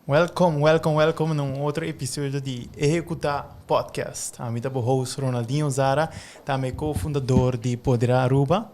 Welcome num outro episódio de Executar Podcast. A mim tá o host Ronaldinho Zara, também co-fundador de Poder Aruba.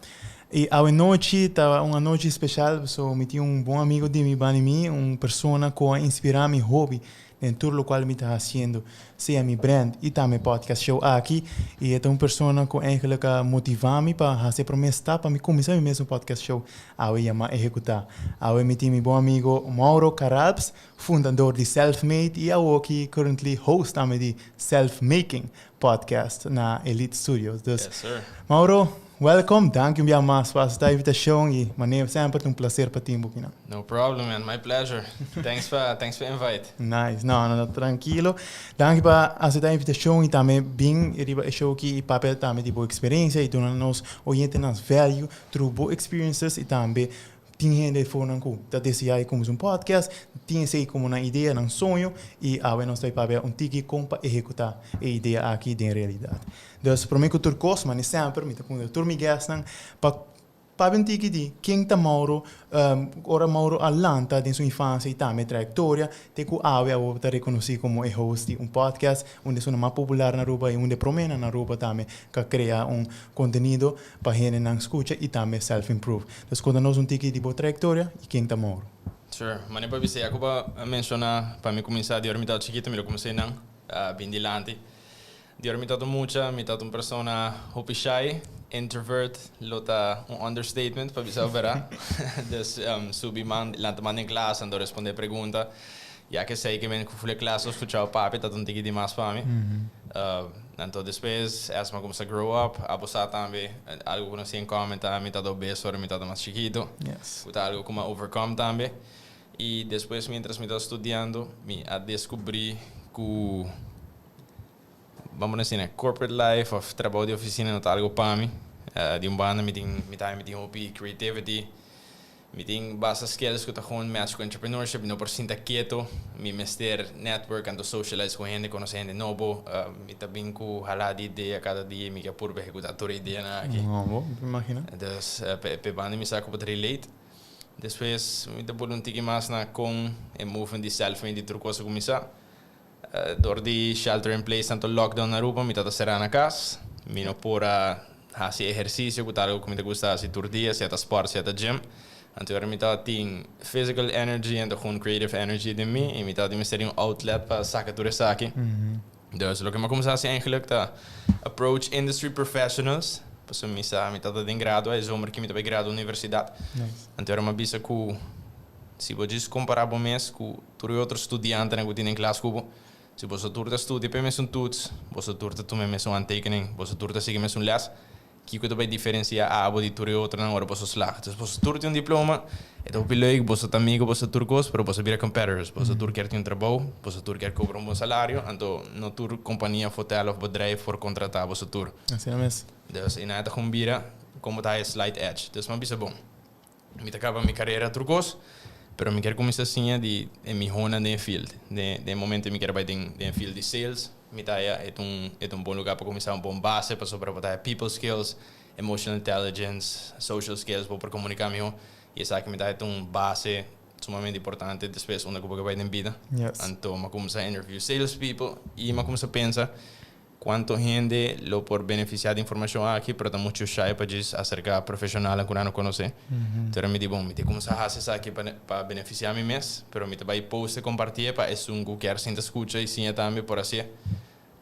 E a noite tá uma noite especial, me tinha um bom amigo de mim, uma pessoa que inspira meu hobby dentro do qual me está fazendo, seja meu brand e também podcast show aqui. E é uma pessoa que eigenlijk motiva-me para fazer promessa para me começar o mesmo podcast show. Eu chamo Executar. Eu me tinha meu bom amigo Mauro Carabs, fundador de Selfmade, e eu aqui currently host também de Self-Making podcast na Elite Studios. Yes, sir. Mauro, welcome. Dank je mais por esta invitação e maneiro sempre um prazer para ti, Bukina. No problem, man. My pleasure. Thanks for invite. Nice. Não, tranquilo. Dank por esta invitação e também bem riba show aqui e papel também de boa experiência e dona nos orienta nas value through boa experiences e também tinha gente fora que tá desejar como um podcast, tinha sei como uma ideia, um sonho e agora nós temos papel tiki como para executar a ideia aqui de realidade. Então, para mim que tu gosta, mas sempre me tá com tu me gastam para tiki de quem tá Mauro, ora Mauro Atlanta de sua infância e também trajetória, tem que eu tá reconhecido como host de podcast, onde sou mais popular na Aruba e onde promena na Aruba também que cria conteúdo para gente não escuta e também self-improve. Então, quando nós tiki de boa trajetória e quem tá Mauro. Sure. Mas para você, eu vou mencionar para mim começar de ormitar chiquito, me lo comecei não, bem dilante. De ormitar muito, me tá uma pessoa hopi shy, introvert, lota understatement para você verá. Dus subi man, lantaman em classe, ando responder pergunta. Já que sei que me fui classe, escutar papi, tá tiki de mais para mim. Então depois, essa começa a grow up, a posar também algo que não se encomenda, me tá do beso, me tá mais chiquito. Yes. Tá algo como overcome também. E depois, mientras me tá estudando, me a descobrir que vamos dizer, né, corporate life ou trabalho de oficina não tá algo para mim. De banda, me tem hobby creativity, me tem bastante skills que tá com match com entrepreneurship, não por sinta quieto, me mester network and socialize com gente, conhecer gente novo, me tá bem com halar de ideia cada dia, me quer por executar toda ideia na aqui. Imagina. Então, pe banda me saco para relate. Depois, me tá por tique mais na com e movement de self-made de trucosa começar. Door de shelter in place, tanto lockdown na Aruba, me tá será na casa, me não pora fazer exercício, que algo que me gusta fazer todo dia, se é sport, se é gym. Então, eu me tá tem physical energy e com creative energy de mim, e me tá de ser um outlet para sacar tudo isso aqui. Então, o que eu comecei a fazer eigenlijk tá approach industry professionals, para me tá de grado, é zomer que me tá de grado na universidade. Então, eu me avisa que se você comparar com mês com todo outro estudante que tem em classe cubo, se você turta estuda para mesmo tuts, você turta também mesmo aantekening, você turta seguir mesmo les, que que vai diferenciar a abo de todo outro na hora você slag. Então você turta diploma, é o leuk, você tá amigo, você turcos, pero você vira competitors, você tur quer ter trabalho, você tur quer cobrar bom salário, então não tur companhia hotel of bedrijf for contratar você tur. Assim é mesmo. Dus in het vira como tá slight edge. Dus mas bisa bom. Me acaba minha carreira turcos. Pero me quero começar assim de me hona de field. De momento me quero vai de field de sales. Me tá é um bom lugar para começar bom base para sobre botar people skills, emotional intelligence, social skills para comunicar melhor. E essa que me dá base sumamente importante depois onde eu vai na vida. Então, me começar a interview sales people e me começar a pensar quanto gente lo por beneficiar de informação aqui, pero tá muito shy para dizer acerca profissional que não conhece. Então me digo, me tem como fazer isso aqui para beneficiar mim mesmo, pero me vai post e compartilhar para é que quer sentar escuta e sim também por assim.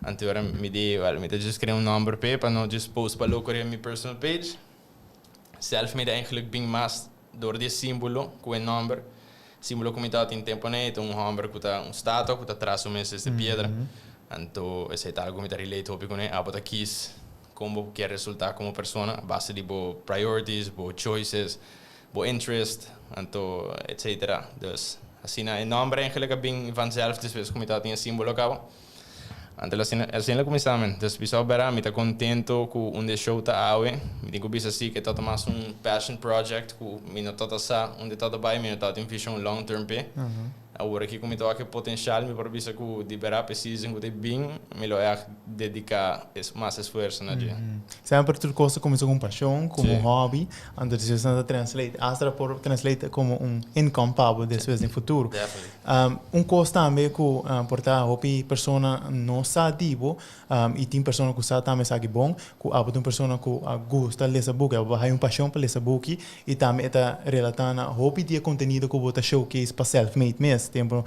Então me digo, me tem just criar number para não just post para local em minha personal page. Self me dá eigenlijk bem mais door de símbolo com o number. Símbolo que me dá tem tempo né, number que tá status que tá traço mesmo de pedra. Então, esse é algo que me relate com ele, a quis como quer resultar como pessoa, base de bo priorities, bo choices, bo interest, então, etc. Dus, assim, o nome eigenlijk bem vanzelf, depois como está tinha símbolo cabo. Então, assim é começamos. Dus, bisou bera, me tá contento com onde show tá awe. Me digo bisa assim que tá mais passion project, que me não tá onde tá vai, me não tá tem vision long term pe. agora que como toque potencial me precisa que liberar preciso que bem melhor dedicar mais esforço na dia. Sempre tudo coisa começou com paixão, como um hobby, então você está translate, hasta por translate como income para depois no futuro. Coisa também que portar hobby persona não sabe e tem persona que sabe também sabe bom, que há uma persona que gosta de ler book, há paixão para ler book e também está relatando hobby de conteúdo que você showcase para self-made mesmo. Tempo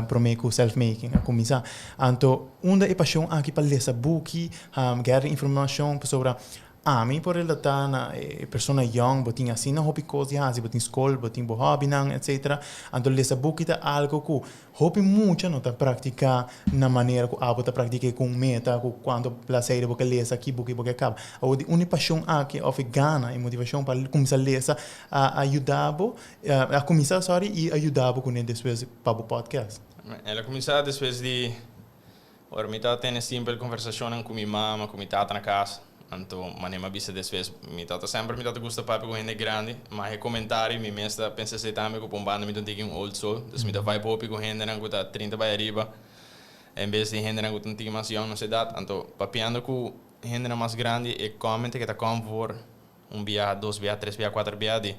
para mim com self-making a começar. Então, uma é paixão aqui para ler book, ganhar informação sobre mim por relatar na pessoa young, botin assim na hobby coisa, assim botin escola, botin bo hobby nang etc. Então ler book é algo que hobby muito não tá praticar na maneira que tá praticar com meta, com quando placer porque ler aqui book porque acaba. A única paixão aqui of gana e motivação para começar a ler ajudar a começar e ajudar com ele depois para o podcast. Ela começou depois de ora me tá tendo simples conversação com minha mãe, com minha tata na casa. Então, mas nem vista depois, me tata sempre me tata gosta papo com gente grande, mas comentário me mestra pensa se também com banda me tem old soul, então me tá vai pop com gente não tá 30 vai arriba. Em vez de gente não tem mais young não se dá, então papiando com gente mais grande e comenta que tá com por via, 2 via, 3 via, 4 via de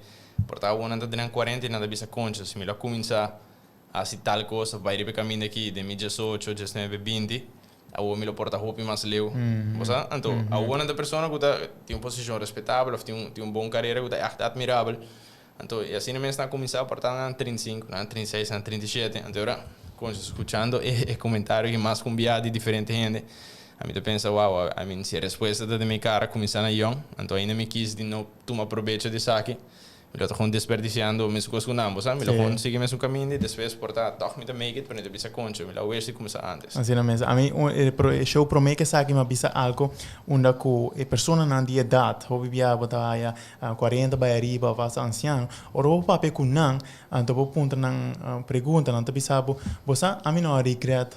portar uma tá tendo 40 e nada vista concha, se me lá começar a se tal coisa vai ir caminho aqui de mídia 8, 19, 20 a o me lo porta roupa mais leu, você então a uma da pessoa que tem uma posição respeitável, tem bom carreira que é admirável, então e assim mesmo está começando a portar na 35, na 36, na 37, então agora quando escutando e comentário que mais combinado de diferente gente, a mim eu penso wow, a mim se a resposta da minha cara começando a young, então ainda me quis de não tomar proveito de saque. Eu estou desperdiciando minhas coisas com ambos, sabe? Eu vou seguir mesmo caminho e depois portar toque me make it para não bisa concha, eu vou ver começar antes. Assim mesmo, a mim o show promete que sabe mas bisa algo onde que a pessoa na de idade, ou vivia botar 40 vai arriba, vai ser anciano, ou papai com não, então vou ponto na pergunta, não te sabe, você a mim não regret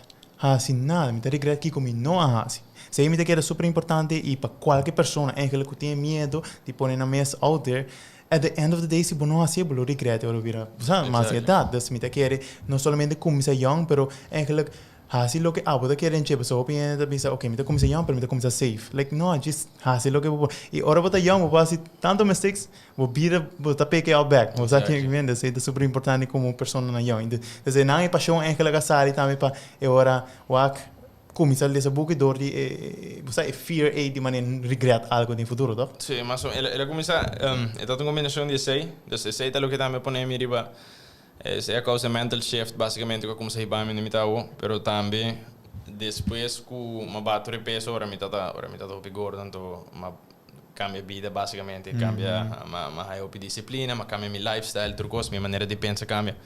assim nada, me regret que como não assim. Se aí me que é super importante e para qualquer pessoa que tem medo de pôr na mesa out there. At the end of the day, se não assim, eu regreto, eu vira, mas é dado, das me quer não somente começar young, pero eigenlijk assim lo que você quer encher, pessoa pensa, pensa, ok, me começar young, pero me começar safe, like no, just assim lo que e ora você young, você faz tanto mistakes, você vira, você pick out back, você aqui vendo, isso é super importante como pessoa na young, então não é paixão, é que ela gastar também para ora walk começar a ler book door die você fear de maneira regret algo no futuro, tá? Sim, mas ela começa é toda uma combinação de sei, sei tá lo que também põe me riba é a causa mental shift basicamente que como se riba me limitado, pero também depois com uma bato de peso ora me tá vigor tanto uma cambia vida basicamente, cambia uma disciplina, mas cambia meu lifestyle, trucos, minha maneira de pensar cambia.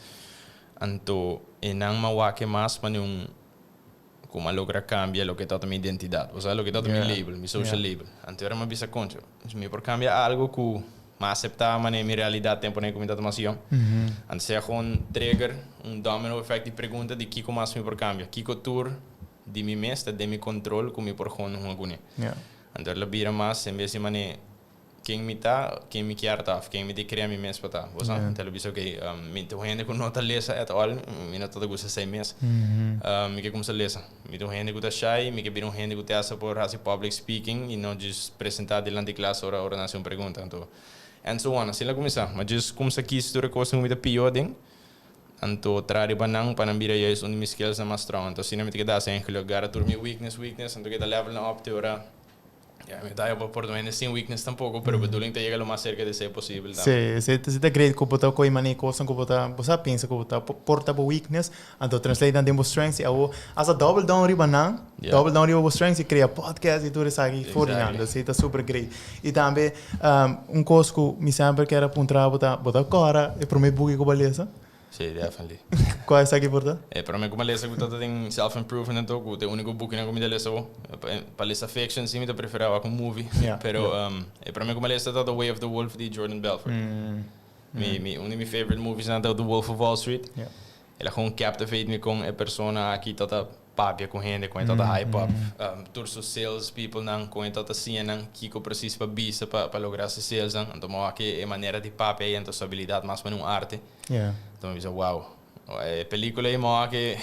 Então, e não me mais para como logra cambia lo que está minha identidade, ou seja, lo que está meu label, meu social label. Então era uma bisa concha, me por cambiar algo que mais aceitar, mas minha realidade tempo nem como está mais young. Antes é trigger, domino effect de pergunta de que como mais me por cambia, que tour de mim mesmo, de meu controle, como me por com alguma. Então ela vira mais em vez de maneira quem me tá, quem me quer tá, quem me cria mim mesmo tá. Você então ele disse que me tô rende com nota lesa é all, me nota da gosta sei mesmo. Me que começa lesa, me tô rende com da shy, me que vira rende com essa por fazer public speaking e não just apresentar delante de classe ora nasce uma pergunta então. And so on, assim lá começa, mas just começa aqui história coisa muito pior ding. Então trari banang panambira yes onde me skills na mais strong. Então sinceramente que dá sem que lugar a turmi weakness, então que da level na up teora. Me dá eu por não sem weakness tampouco, pero bedoeling te chega lo mais cerca de ser possível. Sim, se é great que botar com imani coisa que botar, você pensa que botar porta bo weakness, então translate na demo strength e ao as a double down riba não, double down riba strength e cria podcast e tudo isso aqui fora não, isso é super great. E também coisa que me sempre quer apontar botar agora e para mim bugue com beleza. Sim, definitely. Qual é essa aqui por para mim como lesa que tá tem self improvement então que o único book que me lesa para lesa fiction sim me preferava com movie, pero para mim como lesa tá The Way of the Wolf de Jordan Belfort. Um de meus favorite movies é The Wolf of Wall Street. Ela com captivate me com a persona aqui tá papia com gente com tá hype up, todos os sales people não com tá cena que eu preciso para bisa para lograr esse sales então aqui é maneira de papia e então habilidade mais para arte. Então eu disse, wow, película e mo que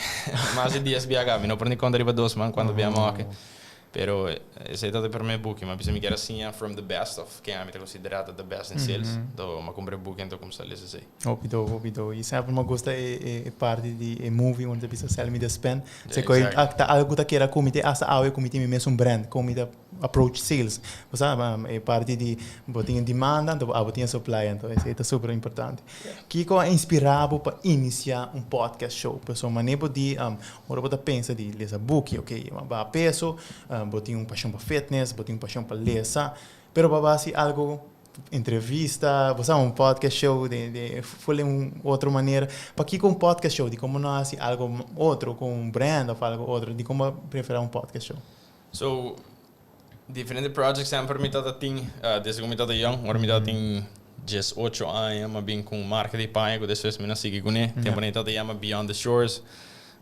mais de dias viajar, não por nem conta riba 2 man quando viamo que. Pero esse é todo per me book, mas bisa me quer assim from the best of quem a me tá considerado the best in sales. Do ma compre book então como se lhe sei. Opido. E sempre me gosta é parte de movie onde bisa sell me the spend. Se coi acta algo tá queira comite asa ao comite me mesmo brand, comite approach sales. Você é parte de botinha demanda, então botinha supply, então isso é super importante. Kiko é inspirado para iniciar podcast show. Pessoa maneira de ora bota pensa de lesa book, ok, uma peso, botinha paixão para fitness, botinha paixão para lesa, pero babasi algo entrevista, você podcast show de foi outra maneira. Para que com podcast show, de como não assim algo outro com brand ou algo outro, de como preferir podcast show. So diferentes projects sempre me tá tem desde como me tá young, agora me tá tem 18 anos, mas bem com marca de pai, que depois me não sigue com ele. Tempo nem tá chama Beyond the Shores,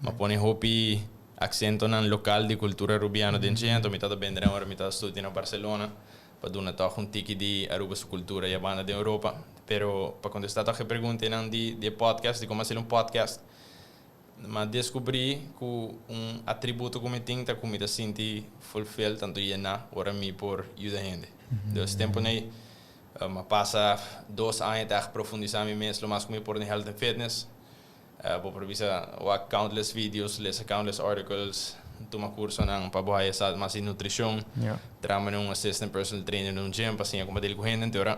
mas põe hopi accento no local de cultura rubiana de gente, me tá vendendo agora me tá estudando em Barcelona, para dar um tiki de Aruba sua cultura e a banda da Europa. Pero para contestar a pergunta não de podcast, de como fazer podcast, mas descobri que atributo que me tem que me sinto fulfill tanto na hora me por ajudar gente. Então tempo nem me passa 2 anos a aprofundar me mesmo mais como por health and fitness. Vou provisar countless videos, ler countless articles, tomar curso não para boa essa mais em nutrição, trabalhar assistant personal trainer num gym, assim como dele correndo então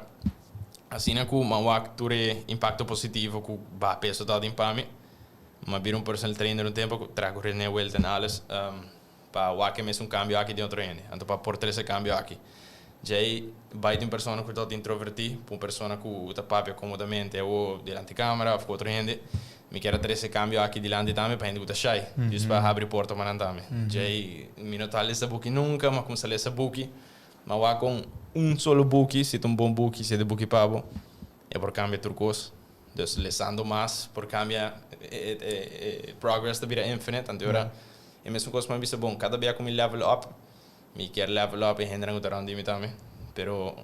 assim na com uma ture impacto positivo com ba peso todo em para mim. Mas vir personal trainer um tempo trago correr na vuelta na alles para o que mesmo cambio aqui de outro ano, então para portar esse cambio aqui. Já vai de uma pessoa que está introvertida, para uma pessoa que está papia comodamente ou delante da câmera, ou outro gente, me quer ter esse cambio aqui delante também para gente que está shy, just para abrir porta para também. Já me não está lessa book nunca, mas como se lessa book, mas vai com solo book, se um bom book, se é de book pabo, é por cambio turcos. Então, lesando mais, por cambia progress da vida infinite, então é a mesma coisa que eu bom, cada vez que eu level up, me quer level up e rendendo o tarão de mim também, pero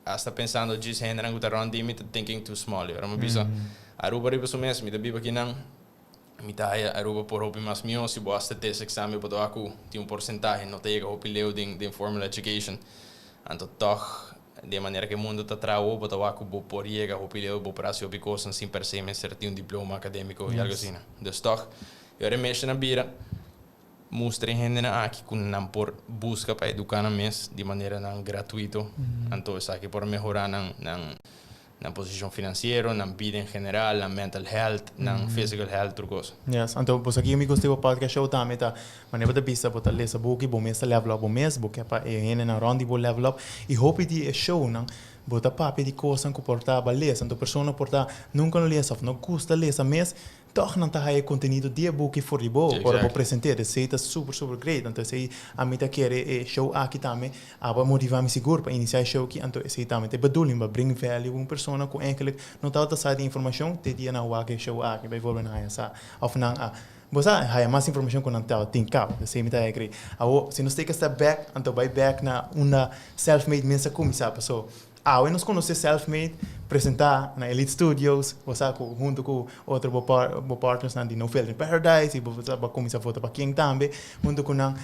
hasta pensando disso rendendo o tarão de mim, thinking too small, eu não bisa Aruba riba sumes, me da biba aqui não, me tá Aruba por hobby mais meu, se boa hasta ter esse exame para dar tem porcentagem, não tem que hobby leu de formal education, então toch de maneira que o mundo está trabalhando, para dar o por chega, hobby leu, para prazer hobby coisa sem perceber ser um diploma acadêmico e algo assim, então toch eu remexo na bira mostra gente aqui que não por busca para educar na mês de maneira não gratuita, então isso aqui por melhorar na posição financeira, na vida em geral, na mental health, na physical health, tudo isso. Yes, então você aqui me gostei do podcast show também tá, mas não é pista para ler essa book, bom mês level up, bom mês, porque para gente na round de level up e hope de show não bota papel de coisa que portar beleza, então pessoa portar nunca não lê essa, não custa ler essa mês toch não tá aí conteúdo de book for the book para apresentar, isso tá super great, então sei a mim tá querer show aqui também, para motivar me seguro para iniciar show aqui, então sei também é bedoeling para bring value uma pessoa com eigenlijk não tá outra side de informação, te dia na wake show aqui, vai voltar na essa, of não você há mais informação que não tá tem cabo, sei me tá agree, se nós take a step back, então vai back na uma self-made mensa começar pessoa eu nos conheci self-made, apresentar na Elite Studios, você junto com outros partners na No Filter Paradise, e você vai começar a foto para quem também, junto com não,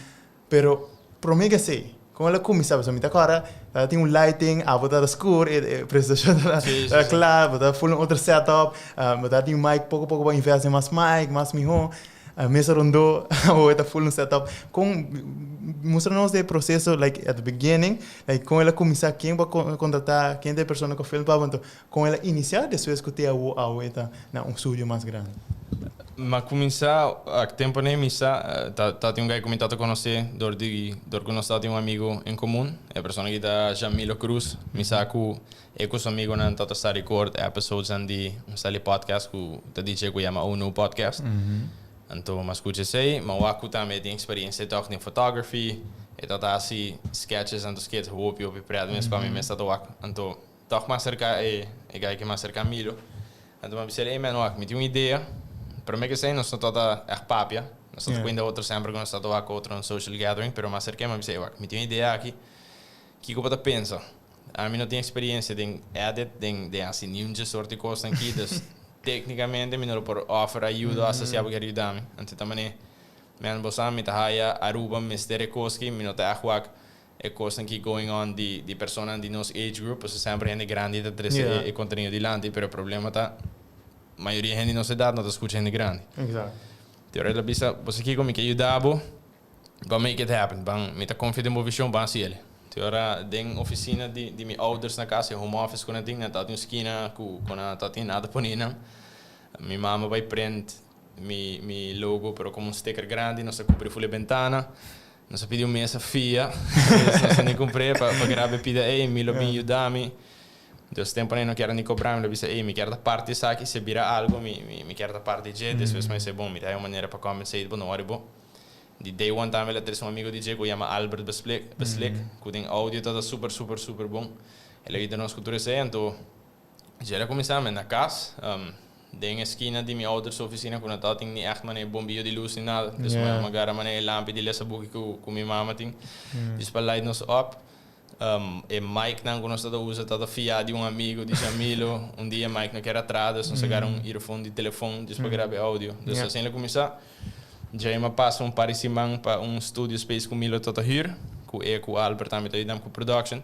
pero promega sei, quando ela começava a me agora, tem lighting, botar escuro, apresentação da claro, botar full outro setup, botar tem mic pouco para investir mais mic, mais melhor. Mesa rondo ou está full no setup com mostrando-nos o processo like at the beginning like com ela começar quem vai contratar quem é a pessoa que filma então com ela iniciar depois que tem a eta na estúdio mais grande mas começar a tempo nem missa tá tem gajo que tá conhecer dor que nós tem amigo em comum é a pessoa que tá Jamilo Cruz missa com com os amigos na tá estar record episodes de um podcast que tá DJ que chama ONU podcast então, mas escute sei, mas o aku também tem experiência toch em photography, e tá assim sketches and sketches hopi preto mesmo para mim mesmo do aku. Então, toch mais cerca gai que mais cerca milho. Então, mas sei mano, aku me tem uma ideia. Para mim que sei, nós toda papia, nós tô ainda outro sempre que nós tá do aku outro social gathering, pero mais cerca mas sei, aku me tem uma ideia aqui. Que eu pode pensar. A mim não tem experiência em edit, de assim nenhum de sorte coisa aqui, tecnicamente me não por offer ajuda associado que ajudar-me. Então também me bosan me tahaya Aruba Mr. Koski me não tá ahuak é coisa que going on de persona de nosso age group, você sempre gente grande da trazer e conteúdo de lante, pero o problema tá maioria gente nossa idade não escuta gente grande. Exato. Então ela bisa você que como que ajudava para make it happen, bang me tá confia uma visão bang se ele. Ora den oficina de minha ouders na casa, home office com a ding, na tá tem esquina com a tá tem nada ponina. Minha mama vai print mi logo pero como sticker grande, não se cobre full ventana. Não se pediu mesa fia, não se nem comprei para gravar pida me lo bem ajudar-me. Então tempo nem não quero nem cobrar, me disse me quero da parte aqui se vira algo, me quero da parte de depois mas é bom, me dá uma maneira para compensar, bom não é bom. De day one time ela trouxe amigo DJ que chama Albert Beslik, que tem áudio todo super bom. Ele aí nós cultura sei, então já começamos na casa, den esquina de minha outra oficina quando tá tem nem echt mané bombilho de luz nem nada, então uma gara mané lampe de lesa book com minha mama tem. Dispara light nos up. E Mike não quando está usa toda fia de amigo de Jamilo, dia Mike não quer atrás, então chegaram earphone de telefone, dispara gravar áudio. Então assim ele começar já me passa parecimento para estúdio space com Milo toda hier, com o Albert também tá ajudando com production.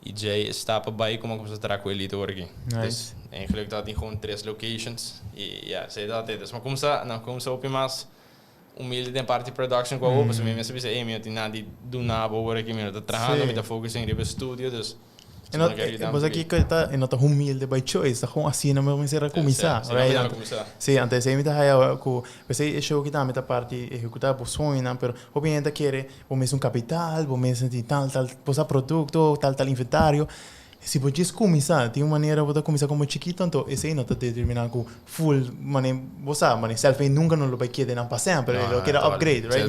E já está para baixo como começa a trabalhar com ele aqui. Nice. Eigenlijk dat hij gewoon 3 locations. E ja, zei dat het. Dus maar kom zo op je mas humilde de parte production com a roupa, se me pensa bem, eu tinha de do nabo agora aqui me tá trabalhando, me tá focusando em estúdio, dus Mas aqui que está em outra humilde by choice, está com assim não me será começar, right? Sim, antes aí me tá aí com você show que tá me tá parte executar por sonho, não, pero obviamente quer o mesmo capital, o mesmo de tal posa produto, tal inventário. Se você começar, tem uma maneira de começar como chiquito, então esse aí não está determinado com full, você sabe, selfie nunca não vai querer não passar, mas ele quer upgrade, right?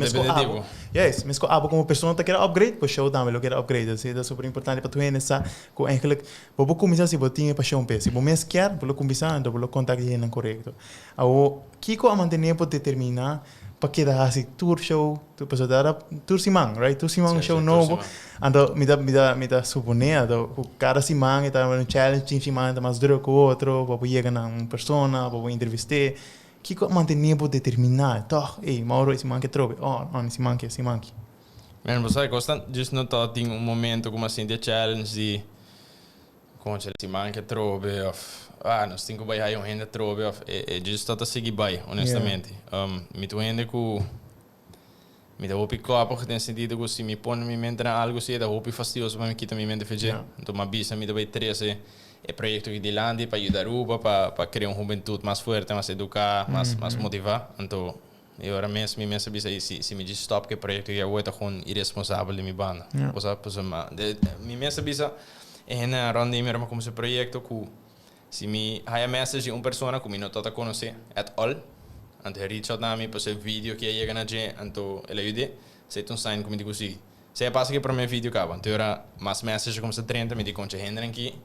Mas com abo como pessoa não quer upgrade, pues show também, ele quer upgrade, isso é super importante para tu nessa, com eigenlijk, para começar se você tem paixão pe, se você quer, para começar, então para contactar ele correto. Ao que a manter para determinar para que da assim tour show, tu pessoa da tour simang, right? Tour simang show novo. Ando me dá suponer, o cada simang está um challenge, simang está mais duro que o outro, para chegar na uma pessoa, para entrevistar. Que manter para determinar, toh, Mauro esse simang que trobe, simang que. Men você gosta just não tá tem momento como assim de challenge de como se simang que trobe of nós temos que vai ainda trobe just tá seguir bem, honestamente. Me tu ainda com me dá pick up porque tem sentido que se me põe me mente algo assim dá hope fastidioso para me quitar minha mente fazer. Então uma bisa me dá vai trazer projeto de lande para ajudar Aruba para criar uma juventude mais forte, mais educar, mais motivar. Então eu agora mesmo me pensa bisa se me diz stop que projeto que eu vou estar com irresponsável de minha banda. Pois me pensa bisa é na ronda me como esse projeto que se me há message de uma pessoa que me não está conhecer at all, ante reach out na mim para esse vídeo que chega na gente, então ele ajuda, se um sign como digo assim, se passa que para meu vídeo acaba, então era mais message como se 30 me digo onde Henry aqui,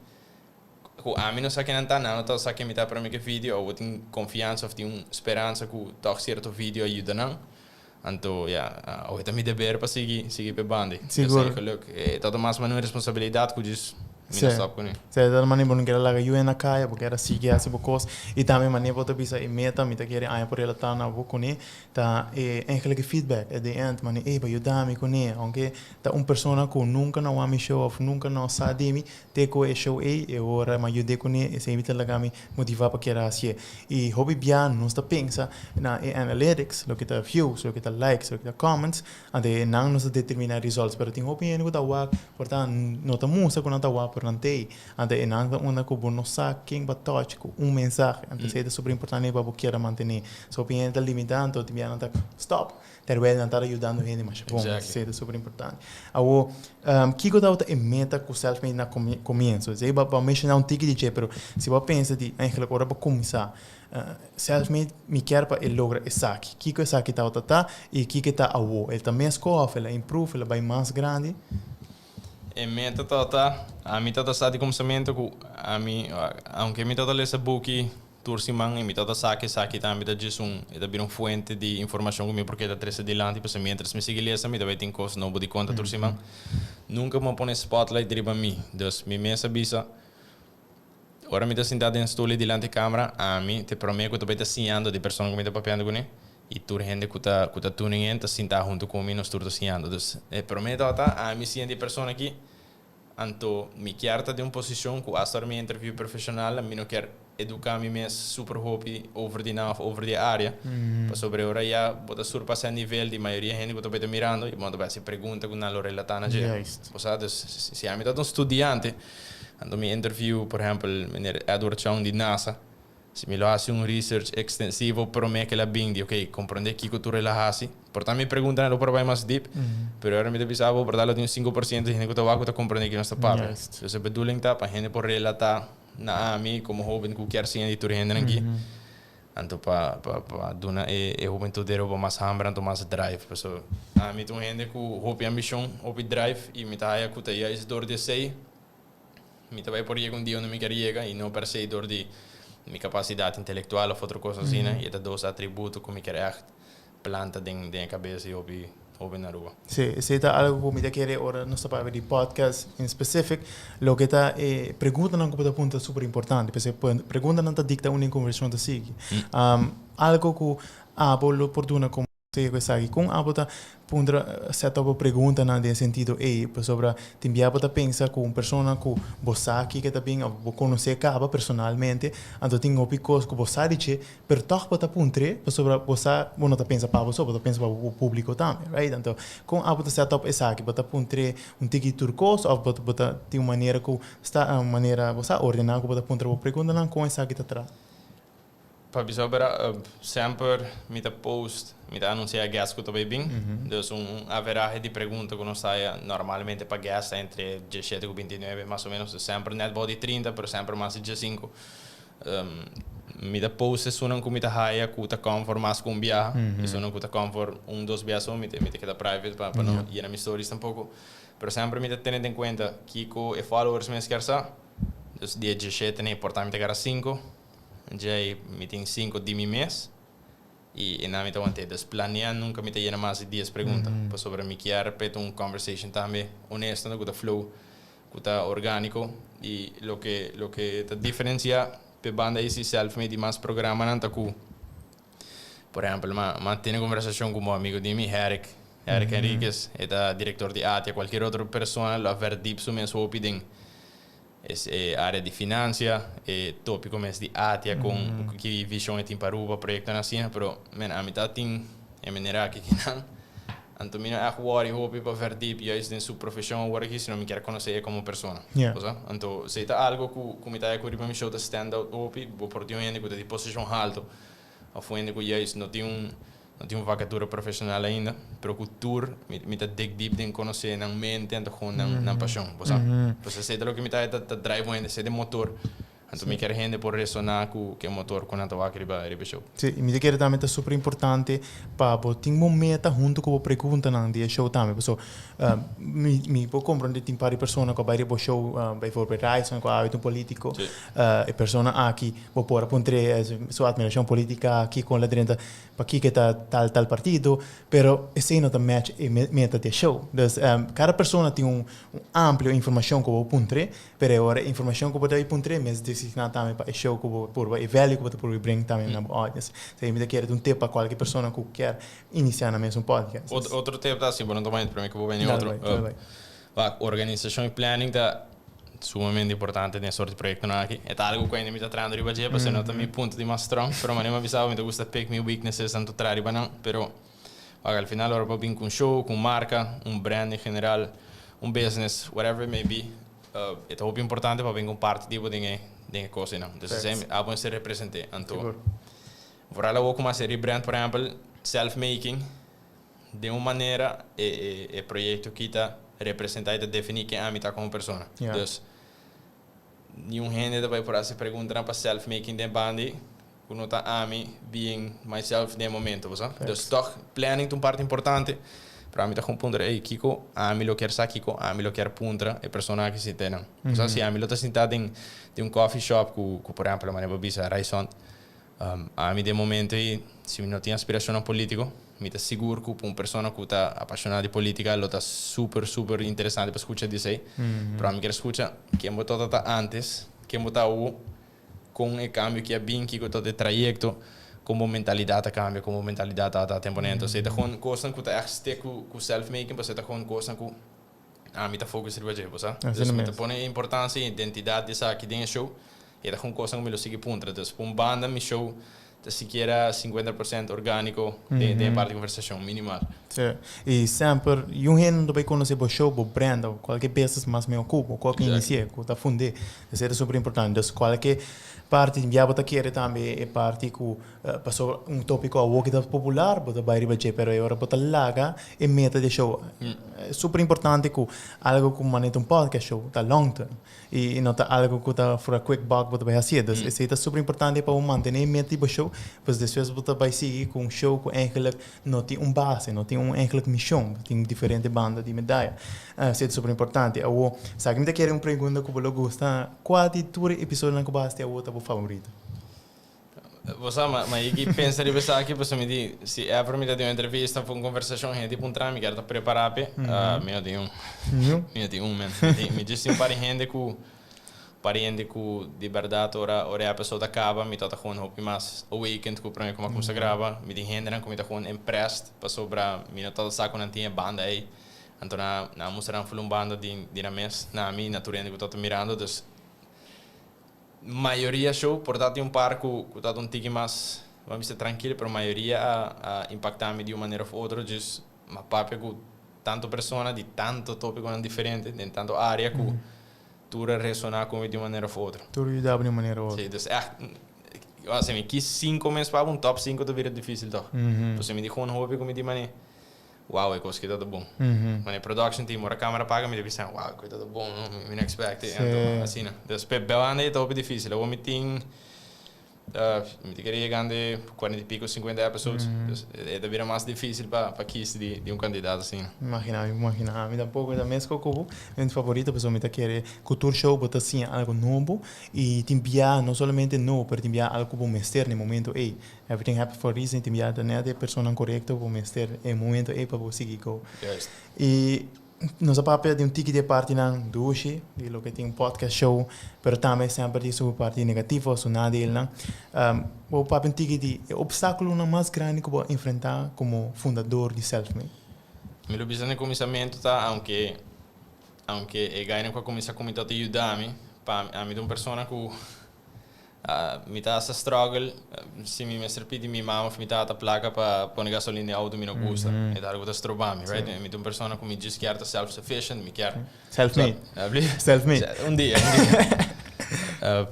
que a mim não sabe não tá sabe que me tá para mim que vídeo ou tem confiança ou tem esperança que tal certo vídeo ajuda não, então ou também dever para seguir para banda, seguro, todo mais uma responsabilidade que diz Sim, da maneira não quer lá que eu na caia porque era seguir essa coisa e também maneira para bisa e meta me tá querer aí por ela tá na boca né tá eigenlijk feedback at the end maneira para ajudar me com né aunque tá pessoa que nunca não ame show off nunca não sabe me te co é show e ora me ajude com né esse me tá lá me motivar para querer assim e hobby bem não está pensa na analytics lo que tá views lo que tá likes lo que tá comments ande não nos determina results pero tem hobby no tá work portanto não tá música quando tá work ante enang una ko bono sa king ba touch ko mensaje ante é super importante para porque era manter so pienta limitando te viana tá stop ter well não tá ajudando gente mas bom é super importante ao que go tá meta com self made na começo é para mencionar um tique de pero se você pensa de eigenlijk ora para começar self made me quer para ele logra esse aqui que esse aqui tá e que tá ao ele também escola ela improve ela vai mais grande meta tota a mim tota está de começamento com a mim aunque me tota lesa book tour simang e me tota saque também da diz é também fonte de informação comigo porque da três adiante para mientras me sigue lesa me também tem coisa não pode conta tour simang nunca me põe spotlight driba mim dus me mesa bisa ora mi está sentado en stoel delante de cámara, a mí te prometo que te voy a enseñando de persona que me está papeando con él, y tu gente que está tuning in, está sentada junto conmigo, nos está enseñando. Entonces, prometo a mí siendo persona aqui, anto mi chiarta de uma posição que hasta minha interview profissional, a mim não quer educar me mes super hobby over die área. Para sobre ora já bota surpassar nível de maioria gente que está mirando e manda vai se pergunta com na relatana je. Posadas se a mim tá um estudante, ando mi interview, por exemplo, meneer Edward Chong de NASA. Se me lo hace un research extensivo, pero me que la bindi, ok, comprende que tu relajasi. Por tanto, me preguntan, lo probé más deep, pero ahora me pensaba, por darlo de un 5% de gente que está comprende que no está pago. Entonces, bedoeling está para gente por relatar na mí como joven que quer sim de tu gente aqui. Então, para dona juventude para mais hambre, então mais drive. Então, a mim tem gente que hope ambição, hope drive, e me tá aí que tá aí dor de sei. Me tá vai por aí um dia onde me quer chegar e não per se dor de minha capacidade intelectual ou outra coisa assim, né? E é dois atributos que me quer echt planta dentro da cabeça e ouvir na rua. Sí, ese es algo que me quiere ahora no está para ver el podcast en específico, lo que está preguntan un punto súper importante, porque preguntan no te dicta una conversación de sigue. Algo que abo lo oportuna como se que sabe com abo tá pondra certa pergunta na de sentido sobre te enviar para pensar com uma pessoa que você aqui que também vou conhecer acaba personalmente então tem opicos que você diz per toch para puntre sobre você não tá pensa para você para pensa para o público também, right? Então com abo tá certa essa aqui para puntre tiki turcos ou para tem uma maneira que está uma maneira você ordenar para puntre pergunta não com essa aqui tá atrás. Para bisogna sempre mi post, mi anuncia gas que estou bem. Dus average de pergunta que nós sai normalmente para gas entre 17 e 29 mais ou menos, sempre net body 30, por sempre mais de 5. Mi post é sono com mi haia que tá comfort mais com via, e sono que tá comfort dois vias ou mi queda private para não ir na minha stories tampouco. Pero sempre mi tendo em conta que o followers me esquerça. Dus dia 17 é importante me 5. Já me tem 5 de mês e na minha ontem das planear nunca me tem mais de 10 perguntas para sobre me que repito conversation também honesto no que flow que tá orgânico e lo que tá diferencia pe banda esse self made mais programa não tá com por exemplo manter conversação com um amigo de mim Eric Henriquez é diretor de ATIA qualquer outra pessoa lá ver deep so mesmo opinião área de finanças, tópico mais de ATIA com que visão tem para o projeto na cena, mas a metade tem a maneira que não. Então, eu acho que eu para ver deep e isso em sua profissão agora que se não me quer conhecer como pessoa. Então, se está algo que me está a correr para me show de stand out, vou por ter um que de posição alto, ou foi que isso não tem uma vacatura profissional ainda, pero cultura me tá dig deep em conhecer na mente, então com na paixão, você sei do que me tá drive ainda, sei de motor. Então me quer gente por ressonar com que motor com a tua riba show. Sim, e me quer também é super importante para botar uma meta junto com a pergunta na dia show também, porque me vou compreender tem para pessoa que vai ir show, vai for reais com hábito político, e pessoa aqui vou pôr apontar sua admiração política aqui com a direita para aqui que tá tal partido, pero esse não tá match e meta de show. Então cada pessoa tem ampla informação que vou apontar, pero agora informação que vou dar apontar mas designado também para o show que vou pôr e value que vou pôr bring também na audience. Então me quer um tip para qualquer pessoa que quer iniciar na mesma podcast. Outro tip assim, por não tomar para mim que vou venir outro. Organização e planning tá sumamente importante nesse sorte de projeto aqui. É algo que ainda me está treinando riba de, porque não também ponto de mais strong, pero mas nem me avisava, me gusta pick me weaknesses tanto trair riba não, pero al final ahora vou vir com show, com marca, brand em geral, business, whatever it may be. É muito importante para vir com parte tipo de coisa não. Então sempre há bom ser representante. Então, por ela vou começar a brand, por exemplo, self-making, de uma maneira é projeto que está representar e definir quem a mim está como pessoa. Então, nenhum gente vai por se perguntar para self-making de bandi, quando está a mim being myself no momento, sabe? Então, toch planning é uma parte importante. Para mim, está com ponto aí, Kiko, a mim lo quer sa Kiko, a mim lo quer puntra, é pessoa que se tem. Então, se a mim lo está sentado em coffee shop, que por exemplo, a minha bisa Raison, a mim de momento aí, se não tem aspiração político, me está seguro que uma pessoa que está apaixonada de política, lo está super interessante para escutar disso aí. Para mim, quer escutar quem botou antes, quem botou com o câmbio que é bem que todo o trajeto como mentalidade cambia, como mentalidade tá temporando. Você tá com coisa que tá echt com self-making, você tá com coisa que me tá foco sobre você, sabe? Então, me tá põe importância, identidade dessa aqui dentro show, e tá com coisa que me lo sigue punta. Então, para banda, mi show tá sequer 50% orgânico de parte de conversação minimal. Sim. E sempre, gente vai conhecer o show, o brand, qualquer peça mais me ocupa, qualquer inicia, que tá funde, isso é super importante. Então, qualquer parte de viabo tá querer também é parte que passou tópico ao que tá popular, bota vai riba che, pero agora bota larga e meta de show. É super importante que algo como maneira podcast show tá long term e não tá algo que tá for a quick buck bota vai fazer. Então, isso é super importante para manter meta de show, pois depois bota vai seguir com show com eigenlijk não tem base, não tem eigenlijk missão, tem diferente banda de medalha. Isso é super importante. Eu sabe que quer pergunta que você gosta, qual é o episódio na que basta o outro favorito? Você, mas eu penso em pensar aqui, você me diz, se é para mim ter uma entrevista, uma conversação, é tipo trâmite, quero preparar para, meu Deus, me disse para gente que de verdade ora a pessoa acaba, me toca com um mais o weekend que para mim como se grava, me tem gente que me tá com impressed, passou para mim não toda saco não tinha banda aí, então na música foi banda de na mês, na mim naturalmente que eu tô mirando, então maioria show, portanto par que tá tique mais, vamos dizer tranquilo, pero maioria a impactar-me de uma maneira ou outra, just uma papo com tanto persona de tanto tópico diferente, de tanto área que tudo ressonar com de uma maneira ou outra. Tudo ajudava de maneira ou outra. Sim, então assim, me quis 5 meses para top 5 do vira difícil doch. Você me dijo hobby como de maneira wow, é coisa que tá bom. Mas production team, a câmera paga, me deve pensar, wow, coisa tá bom, não me expect. Então, assim, né? Depois, bem é top difícil. Eu me tinha queria chegar de 40 e pico, 50 episódios. É de mais difícil para quis de candidato, assim. Imagina. Me dá pouco da mesma coisa. Meu favorito, pessoal, me tá querer cultura show, botar assim algo novo e te enviar, não somente novo, mas te enviar algo para o mestre no momento, everything happens for a reason, te enviar a pessoa correta para o mestre no momento, para você seguir. E nossa papel de ticket de parte na duche, de lo que tem podcast show, pero também sempre de sua parte negativa, so nada dele não. O papel ticket de obstáculo na mais grande que vou enfrentar como fundador de Selfmade. Meu business começamento tá, aunque é ganho com a comissão comitou te ajudar-me, para mim de uma pessoa que me tá essa struggle, se me repete minha mãe me tá a placa para pôr gasolina auto me não gusta, é algo que está trobando, right? Me de uma pessoa que me diz que é self-sufficient, me quer self-made. Self-made. Um dia.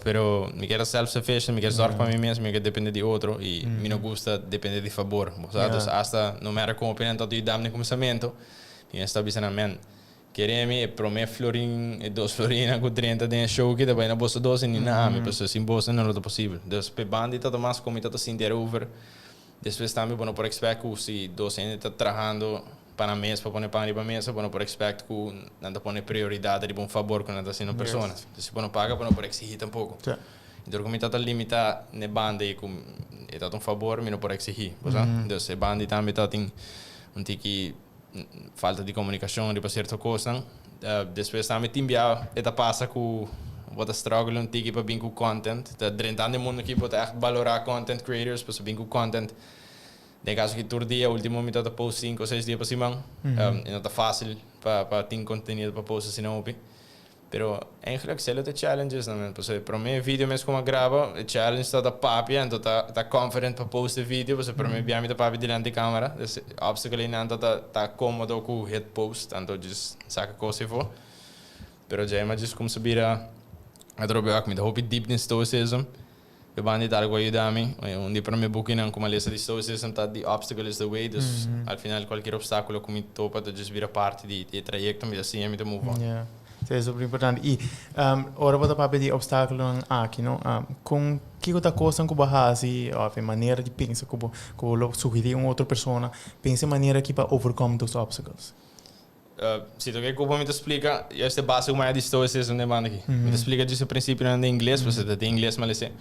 Pero me quer self-sufficient, me quer sorte para mim mesmo, me quer depender de outro e me não gusta depender de favor. Então, hasta não me como opinião todo idam no começamento, e está pensando, man, queremos é para mim florin e 2 florinas com 30 de show que depois na bolsa 12 nem nada, me pessoa sem bolsa não é possível. Então, pe bandi todo mais como todo sem der over. Depois também bueno por expect que se 2 anos está trabalhando para mês para pôr para mesa, bueno por expect que não põe prioridade de bom favor com nada sendo pessoa. Se bueno paga, bueno por exigir tampouco. Então como está limita na banda e com é todo favor, me não por exigir, então se bandi também tá tem tique falta de comunicação de certa coisa. Depois também tem enviar essa passa com bota struggle tique para bem com content. Tá drentando o mundo aqui para valorar content creators para bem com content. De caso que todo dia, último me tá post 5 ou 6 dias para cima. Não tá fácil para ter conteúdo para postar assim não. Pero eigenlijk zijn het challenges dan. Para mim vídeo mesmo como grava, o challenge está da papi, então tá confident para postar vídeo, porque para mim bem da papi diante da câmera, esse obstáculo não tá cômodo com hit post, então just saca coisa e for. Pero já mas just como subir a droga com me, hope deep in stoicism. Eu bandi dar algo ajudar-me, dia para mim booking como a lista de stoicism tá the obstacle is the way, então al final qualquer obstáculo que me topa, tá just vira parte de trajeto, mas assim é me move on. É super importante. E ora vou dar de obstáculo aqui, não? Com que outra coisa que você faz, a maneira de pensar, que você sugerir uma outra pessoa, pensa em maneira que para overcome os obstáculos. Se tu quer que eu me explica, esta base mais de stoicism ne banda aqui. Me explica disso o princípio em inglês, você tem inglês mas é.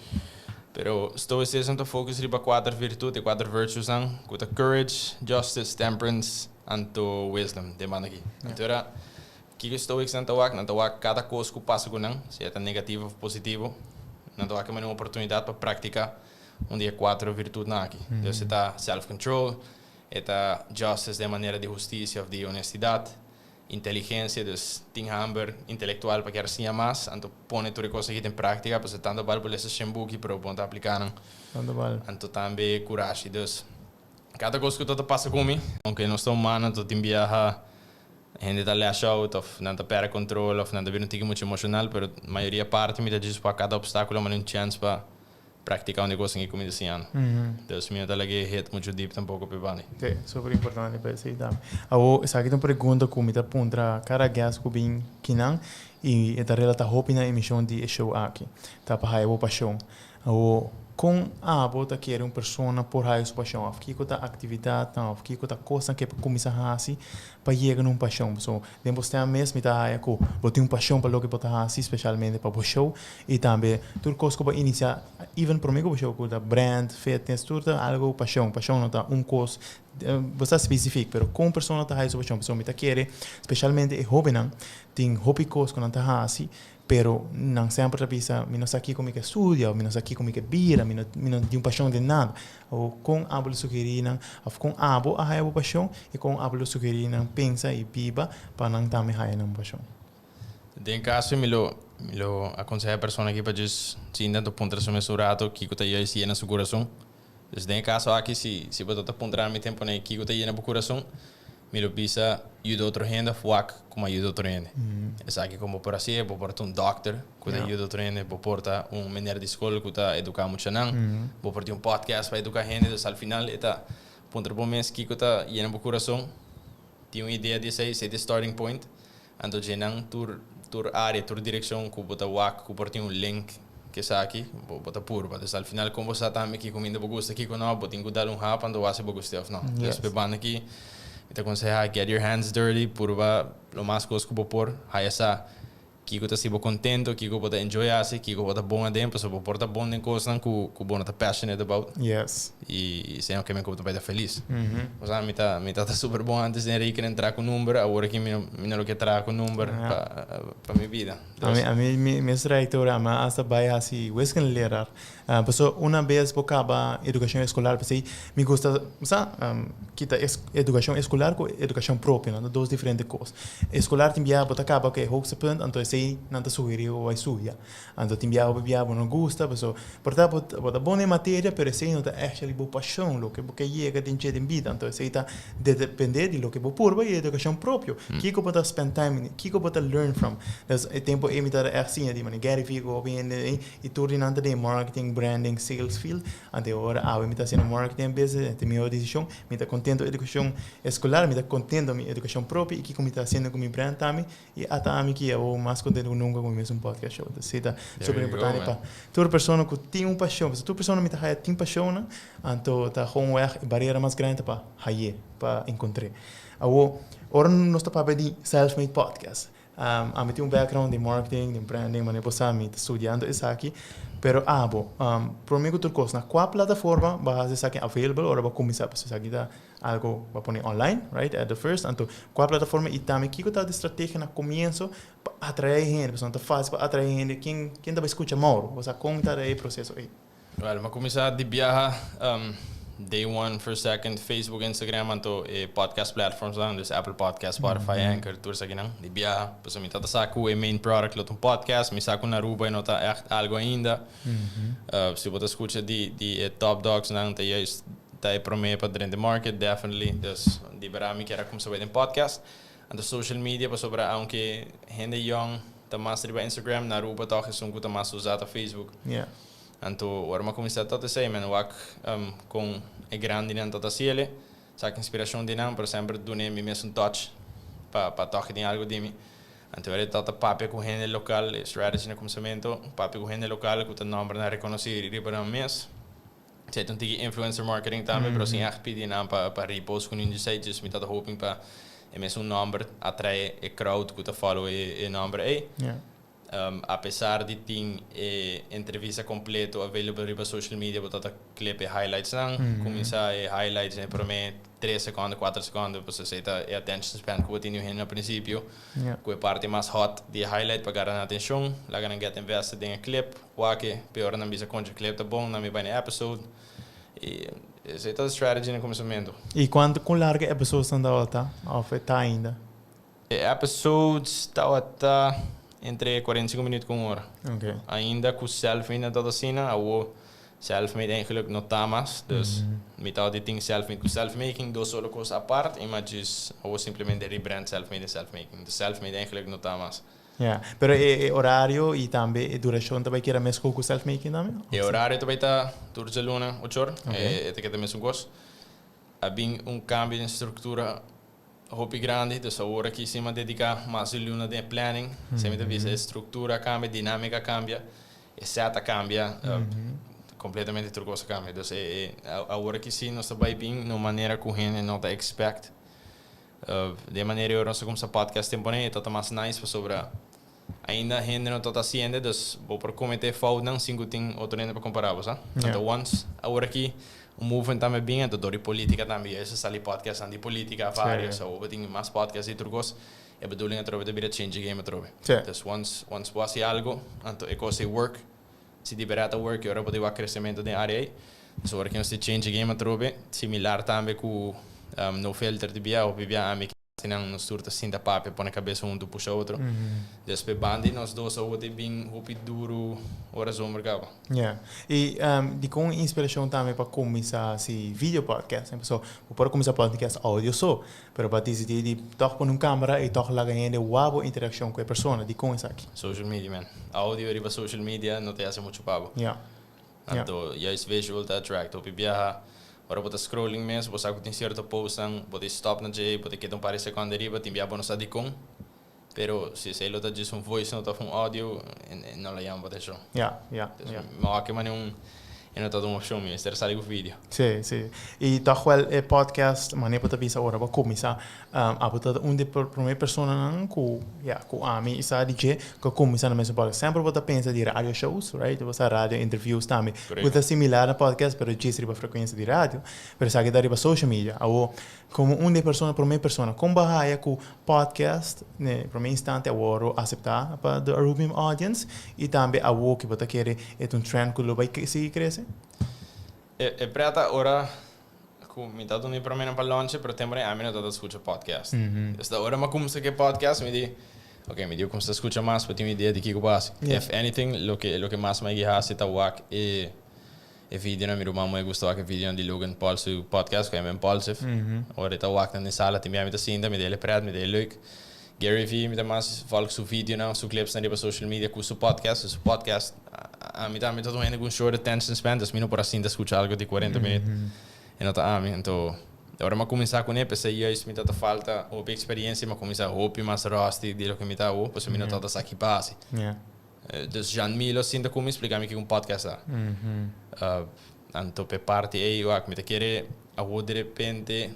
Pero stoicism tá focus riba 4 virtudes, 4 virtues ang, kuta courage, justice, temperance, and wisdom de banda aqui. Então que stoics não tawak cada coisa que passa com não, se é negativo ou positivo, não tô aqui uma oportunidade para praticar dia 4 virtude na aqui. Então você tá self-control, está justice de maneira de justiça ou de honestidade, inteligência, dus ting hamber intelectual para que assim mais, então põe tudo coisa aqui em prática, para você tanto vale por esse shampoo que para ponta aplicar, então também coragem, dus cada coisa que tu passa comigo, aunque não estou humano, tu te envia gente da lash out, ou não te perde controle, ou não te vira um tique muito emocional, mas a maioria parte me diz para cada obstáculo, mas não chance para praticar um negócio que comigo assim ano. Então, se me dá lagi hit muito deep tampouco para bani. É super importante para esse também. Awo, essa aqui é uma pergunta que me dá para cada guest que vem kinang e esta relata hope na emissão de show aqui. Tá para a paixão. Awo, com a bota que era uma pessoa por raiz paixão, aqui que tá atividade, aqui que tá coisa que começa a fazer para chegar numa paixão. So, depois tem mesmo tá aí que botar uma paixão para o que botar fazer, especialmente para o show e também tudo coisa que para iniciar, even para mim o show que tá brand, fitness, tudo algo paixão não tá coisa você específico, pero com pessoa tá raiz paixão, pessoa me tá querer, especialmente hobby não, tem hobby coisa que não tá fazer. Pero não sempre rapisa, não sei aqui como que estudia, não sei aqui como que vira, não tem paixão de nada. Ou com abo sugerir, ou com abo a haia paixão e com abo sugerir pensa e viva para não também haia não paixão. Den caso me lo aconselho a pessoa aqui para dizer se ainda tu ponta seu mesurado que tu ia se na seu coração. Então den caso aqui se você tá ponta me tempo né que tu ia na coração. Me lo pisa ajuda outro gente fuak como ajuda outro gente. Essa aqui como por assim, vou portar um doctor que ajuda outro gente, vou portar menino de escola que tá educar muito não, vou portar um podcast para educar gente, então ao final eta ponto bom mês que tá indo no coração, tem uma ideia de ser the starting point, então já tur área, tur direção que botar wak, que portar um link que está aqui, vou botar puro, mas ao final como você tá aqui comendo bogosta aqui com nós, botar dar um rap, ando você bogosta não, então bebando aqui te aconseja get your hands dirty, purba lo mais coisa que vou pôr, aí essa que eu estou contento, que eu vou enjoy assim, que eu vou bom a dentro, so vou portar bom em coisa que eu vou estar passionate about. Yes. E sei que me vou estar feliz. Mas a me tá super bom antes de ir entrar com número, agora que me não quer entrar com número para minha vida. A mim me estreitora, mas hasta vai assim, wisken lerar. Pessoa uma vez por acaba educação escolar, pensei, me gusta, sabe, kita educação escolar com educação própria, não, duas diferentes coisas. Escolar tem via, bota acaba que hoogste punt, então sei não te sugeriu ou vai suja. Então tem via não gusta, pessoa, portanto bota boa matéria, pero sei não tá actually boa paixão, lo que porque chega dentro de vida, então sei tá depender de lo que boa purba e educação própria. Que eu bota spend time, que eu bota learn from. Das tempo imitar assim, de maneira Gary Vee go bem e tudo nada de marketing, branding, sales field, até agora a me está sendo marketing business, tem minha decisão, me está contento a educação escolar, me está contento a minha educação própria e que como está sendo com meu brand também e até a mim que eu mais contento nunca com mesmo podcast show. Isso é super importante para toda pessoa que tem paixão, se toda pessoa me está tem paixão, então está com uma barreira mais grande para para encontrar. Agora nós está para pedir self-made podcast. A mim tem background de marketing, de branding, mas depois a mim está estudando isso aqui. Pero por mim outra coisa, na qual plataforma vai ser aqui available ou vai começar para aqui dá algo vai pôr online, right? At the first, então qual plataforma e também que tá de estratégia no começo para atrair gente, pessoal, tá fácil para atrair gente, quem tá vai escutar more, você conta aí processo aí. Well, mas começar de viajar day one, first, second, Facebook, Instagram, então podcast platforms lá, dus Apple Podcast, Spotify, Anchor, tudo isso aqui não. De viajar, pessoal, me tá saco o main product, lot um podcast, me saco na Aruba e não tá echt algo ainda. Se você escuta de Top Dogs, não, tá aí promessa para dentro do market, definitely, dus de verão me quero começar a ver em podcast. And the social media, para sobre, aunque gente young, tá mais riba Instagram, na Aruba, tá que tá mais usado Facebook. Yeah. Então, agora eu comecei a tocar isso, mas eu com a grande não tocar ciele, sabe inspiração de não, por sempre do nem mesmo touch para tocar de algo de mim. Então, eu toca papo com gente local, strategy no começamento, papo com gente local que o nome não reconhecer e para um mês. Você tem que influencer marketing também, mas sim, eu pedi não para repost com um site, just me toca hoping para mesmo nome atrair a crowd que follow o nome aí. Apesar de ter entrevista completa available para social media, botar clipe highlights não, começar highlights para mim 3 segundos, 4 segundos, pues você está a attention span que você tinha no princípio, que é parte mais hot de highlight para ganhar atenção, lá ganhar get invested em clip, o que pior não bisa contra clip tá bom, não me vai no episode, e essa é toda a estratégia no começamento. E quanto com larga episódios estão da outra, tá ainda? Episodes tá entre 45 minutos com 1 hora. Okay. Ainda com self-made toda cena, o self-made eigenlijk não tá mais, dus metade tem self-made com self-making, duas solo coisas à parte, e mas ou simplesmente rebrand self-made e self-making. De self-made eigenlijk não tá mais. Yeah, pero horário e também duração também que era mesmo com self-making também? E horário também tá durante a luna 8 horas, é que também são coisas. Há bem cambio de estrutura hopi grande, dus agora aqui cima dedicar mais de luna de planning, sempre visa a estrutura cambia, dinâmica cambia, e seta cambia, completamente outra coisa cambia. Dus agora aqui sim nós estamos bem na maneira que a gente não está expect. De maneira eu nós começamos a podcast temporâneo, está mais nice para sobre ainda a gente não está fazendo, dus vou por cometer falta não 5 tem outro ainda para comparar, sabe? Então once agora aqui o movimento também bem, então de política também, esse sali podcast de política várias, ou tem mais podcasts e outros, é bedoeling dat er weer change game trobe. Dus once was algo, então eu consigo work, se liberata work, eu poder o crescimento da área, dus agora que nós change game trobe, similar também com no filter de bia ou bia amic senão nos surta assim da papel põe a cabeça um do puxa outro depois bandi nós dois ou de bem roupi duro horas o mercado. Yeah. E de com inspiração também para começar esse vídeo podcast, né? Pessoal, para começar podcast áudio só, pero para decidir de tocar com uma câmera e tocar lá ganhando uma interação com a pessoa, de com isso aqui. Social media, man. Áudio e social media não tem assim muito papo. Yeah. Então, já é visual tá attract, ou bia ora bota scrolling mesmo, você tem certo postam, bota stop na J, bota que um par de segundos arriba, tem bia bonus de com. Pero se sei lo tá diz voice, não tá áudio, não la llama bota show. Yeah. Mas que mane e não tá dando opção mesmo, ter sair o vídeo. Sim. E tá qual é podcast, mané para pensar ora para começar, a botar de primeira pessoa não com a mim isa DJ que começar no mesmo podcast. Sempre bota pensa de radio shows, right? Você rádio interviews também. Bota similar a podcast, pero diz riba frequência de rádio, pero sabe dar riba social media. Ou como uma pessoa primeira pessoa, como bahia com podcast, né? Primeiro instante agora aceitar para the Rubim audience e também a o que bota querer é trend que lo vai se crescer. É prata ora com metade do primeiro para launch, pero tempo a mim não tá escuta podcast. Esta hora mas como se que podcast me di, ok, me diu como se escuta mais, para ter uma ideia de que base. If anything, lo que mais me guia se tá wak e vídeo na minha irmã me gostou que vídeo de Logan Paul seu podcast que é impulsive. Ora tá wak na sala, tem me tá sinda, me dele prat, me dele leuk. Gary Vee, me dá mais falo seu vídeo não, seu clips na riba social media com seu podcast a mim também todo mundo com short attention span, das minutos para assim de escutar algo de 40 minutos. E não tá então agora mas começar com ele, pensei isso me tá falta ou experiência, mas começar hope mais rusty de lo que me tá o, pois me não tá aqui base. Dus Jan Milo sinta como explicar me que podcast é. Então pe parte aí eu me tá querer a de repente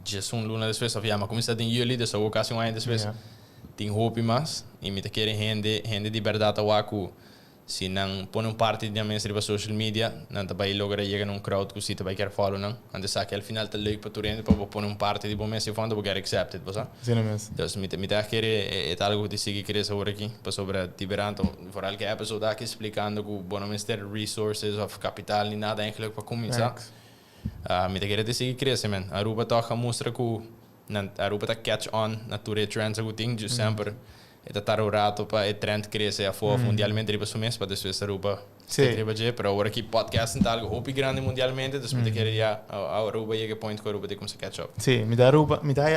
já luna depois só via mas começar em julho dessa ocasião ainda depois tem hope mais e me tá querer rende de verdade a waku se não põe parte de minha serva social media não tá vai logra chegar num crowd que você vai querer follow não antes que ao final tá leuk para tu rende para pôr parte de bom mês e fundo para get accepted você sim mesmo então me tá querer é algo que seguir querer sobre aqui para sobre liberando por algo que episode aqui explicando que bom mês ter resources of capital nem nada eigenlijk para começar me tá querer seguir crescer man a Aruba tá mostra que Aruba tá catch on na tua trends que tem de sempre é tá o rato para trend crescer a fora mundialmente riba sumes para depois Aruba riba je para agora aqui podcast tá algo hope grande mundialmente dus me querer já a Aruba chega point que Aruba tem como se catch up sim me dá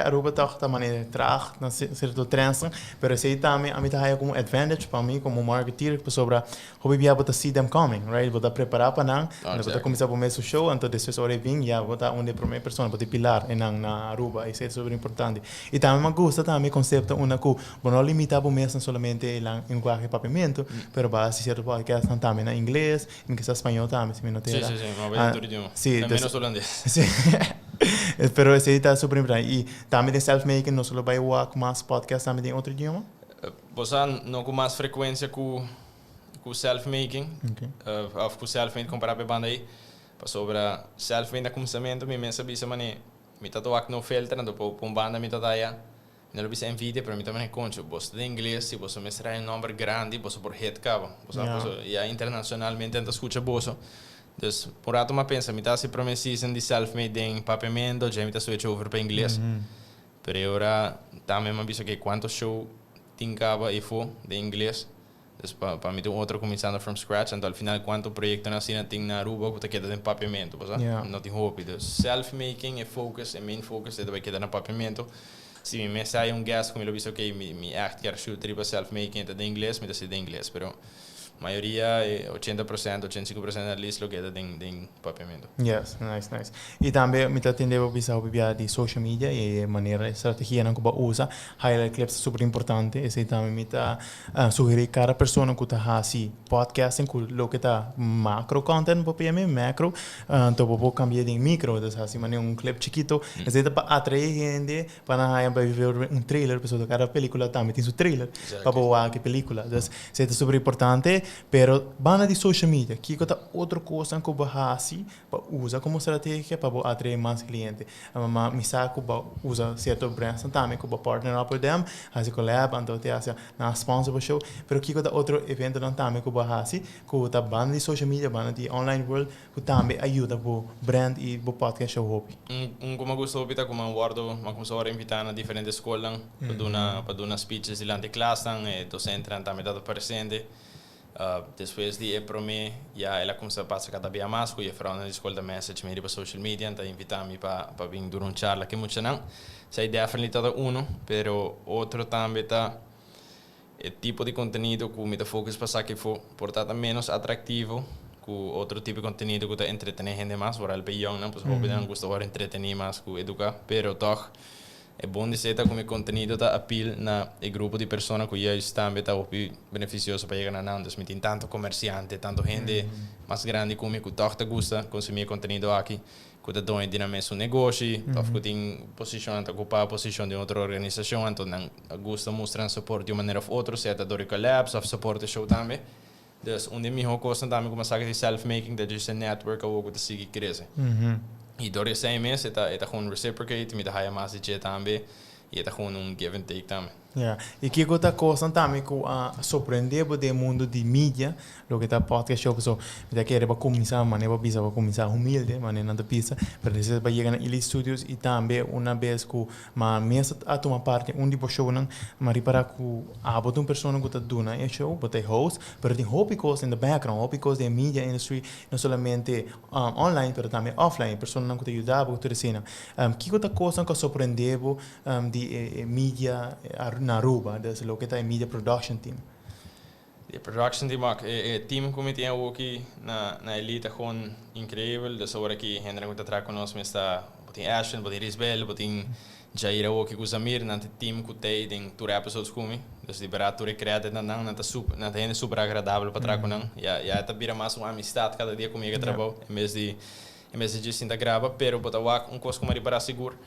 Aruba tá da maneira traag na certo trends pero sei também a me dá como advantage para mim como marketer para sobre hope via botar see them coming right botar preparar para não botar começar o mês show então depois hora vem já botar onde primeira pessoa botar pilar na Aruba isso é super importante e também me gusta também conceito uma que não limita o mês somente em linguagem papiamento pero para assistir o podcast também na inglês, em que está espanhol também, se me não tem. Sim, mas vai outro idioma. Sim, menos holandês. Sim. Pero esse está super importante. E também tem self-making, não só vai o mais podcast também tem outro idioma? Você não com mais frequência com self-making, ou com self-making comparado com banda aí, Sobre self-made na começamento, me mensa bisa mane, me tatuak no filter, ando po banda me tataya, não lo bisa em vídeo, pero me também concho, você de inglês, se você me será um número grande, você por hit cabo, você já internacionalmente anda escuta bolso. Dus por rato ma pensa, me tá se promessisen de self-made em papiamento, já me tá switch over para inglês. Pero agora também me bisa que quanto show tincaba e for de inglês. Dus para mim tem outro começando from scratch, então al final quanto projeto na cena tem na Aruba que queda em papiamento, não tem hobby. Dus self-making é focus, é main focus, é vai quedar no papiamento. Se me sai guest como eu visto que me echt quer shooter para self-making de inglês, me dá de inglês, pero maioria é 80%, 85% da lista lo queda em papiamento. Yes, nice. E também me atendeu bisa de social media e maneira estratégia não que usa, highlight clips super importante, esse também me sugerir cada pessoa que tá assim podcasting com lo que tá macro content para macro, então vou cambiar de micro, então assim maneira clip chiquito, esse para atrair gente para ver trailer, pessoa cada película também tem seu trailer para boa que película, então isso é super importante. Pero banda de social media, que é outra coisa que eu assim, usa como estratégia para atrair mais clientes. Mas me saco usa certo brands também que eu partner up with them, assim collab, então tem assim na sponsor para show. Pero que é outro evento também que eu assim, que é banda de social media, banda de online world, que também ajuda o brand e o podcast show hobby. Como gosto de como um guardo, mas como só invitar na diferentes escolas para dar speeches diante de classe, docente também dado presente. Depois de para mim, já ela começa a passar cada vez mais, que eu falo na escola da message, me para social media, então invitar-me para vir durante charla, que muito não. Essa ideia foi limitada pero outro também tá o tipo de conteúdo que me dá foco para que for portanto menos atrativo, que outro tipo de conteúdo que está entretener gente mais, por exemplo, young, não, pois não gosta de entretener mais, que educar, pero toch é bom dizer que o conteúdo está appeal na grupo de pessoas que já estão beneficioso para chegar na então tem tanto comerciante, tanto gente mais grande como que toca gosta consumir conteúdo aqui, que está doendo na mesmo negócio, que tem posição, ocupar a posição de outra organização, então gosta mostrar suporte de uma maneira ou outra, seja do collabs ou suporte show também. Dus onde me coisa também como sabe de self-making, da just network ou que seguir crescer. E door esse mês é gewoon reciprocate, me dá mais de também, e é gewoon give and take também. E que outra coisa também que surpreendeu do mundo de mídia, lo que está podcast show, so me quer para começar, mas não precisa para começar humilde, mas não precisa, para precisa para chegar na Elite Studios e também uma vez que mas mesmo a tomar parte tipo show não, mas para que botar pessoa que está dando é show, botar host, mas tem hobby coisas in the background, hobby coisas da mídia industry, não somente online, mas também offline, pessoas não que te ajudam, que te ensinam. Que outra coisa que surpreendeu de mídia na Aruba, dus lo que está media production team. De production team ook, team como tem aqui na Elite gewoon incrível, dus agora aqui gente que está conosco está, tem Ashton, tem Risbel, tem Jair aqui com Zamir, na team que tem tour episodes comigo, dus de barato recreado na gente super agradável para trabalhar com não, já está vira mais uma amistade cada dia comigo que trabalho, em vez de just ainda grava, pero botar coisa como para seguro.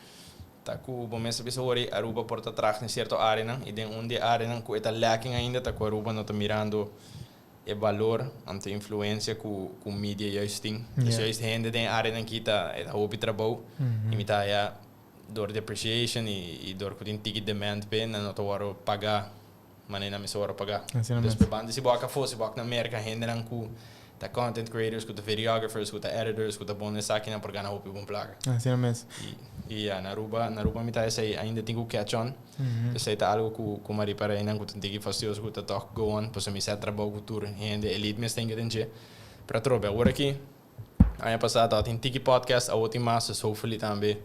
Tá com o mês de hoje Aruba porta atrás em certa área e tem onde a área não está lacking ainda tá com Aruba não está mirando o valor ante influência com mídia já tem já é gente tem área não que tá hobby trabalho e me tá já dor depreciation e dor com ticket demand bem não tô hora pagar maneira me só hora pagar depois banda se boca fosse boca na América gente não com the content creators, com the videographers, com the editors, com the bonus aqui na porque não houve bom placa. Assim mesmo. E na Aruba me tá esse ainda tem que catch on. Isso aí tá algo que Mari para ainda que tem que fazer com the talk go on, pois me set trabalho com tour e elite me tem que ter para trobe. Agora aqui ano passado tem tiki podcast, a outra massa, hopefully também